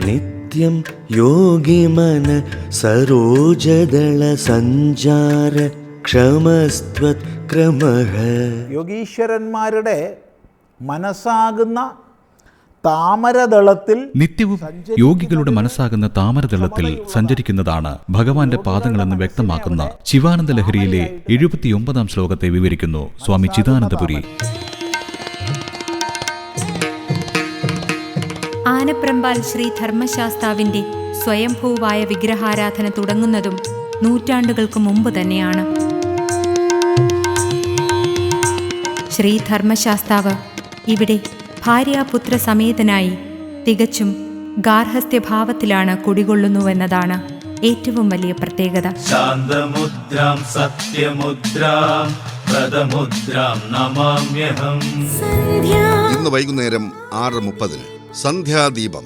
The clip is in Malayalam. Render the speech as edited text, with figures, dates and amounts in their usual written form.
നിത്യം യോഗിമന സരോജദള സഞ്ചാര ക്ഷമസ്ത്വത് ക്രമഃ. യോഗീശ്വരന്മാരുടെ മനസ്സാകുന്ന താമരദളത്തിൽ, നിത്യവും യോഗികളുടെ മനസ്സാകുന്ന താമരദളത്തിൽ സഞ്ചരിക്കുന്നതാണ് ഭഗവാന്റെ പാദങ്ങളെന്ന് വ്യക്തമാക്കുന്ന ശിവാനന്ദ ലഹരിയിലെ 79-ാം ശ്ലോകത്തെ വിവരിക്കുന്നു സ്വാമി ചിദാനന്ദപുരി. ആനപ്രമ്പാൽ ശ്രീ ധർമ്മശാസ്താവിന്റെ സ്വയംഭൂവായ വിഗ്രഹാരാധന തുടങ്ങുന്നതും നൂറ്റാണ്ടുകൾക്ക് മുമ്പ് തന്നെയാണ്. ശ്രീ ധർമ്മശാസ്താവ് ഇവിടെ ഭാര്യാപുത്ര സമേതനായി തികച്ചും ഗാർഹസ്ഥ്യഭാവത്തിലാണ് കുടികൊള്ളുന്നുവെന്നതാണ് ഏറ്റവും വലിയ പ്രത്യേകത. ശാന്തമുദ്രാം സത്യമുദ്രാം വ്രതമുദ്രാം നമാമ്യഹം. ഇന്ന് വൈകുന്നേരം 6:30 സന്ധ്യാദീപം.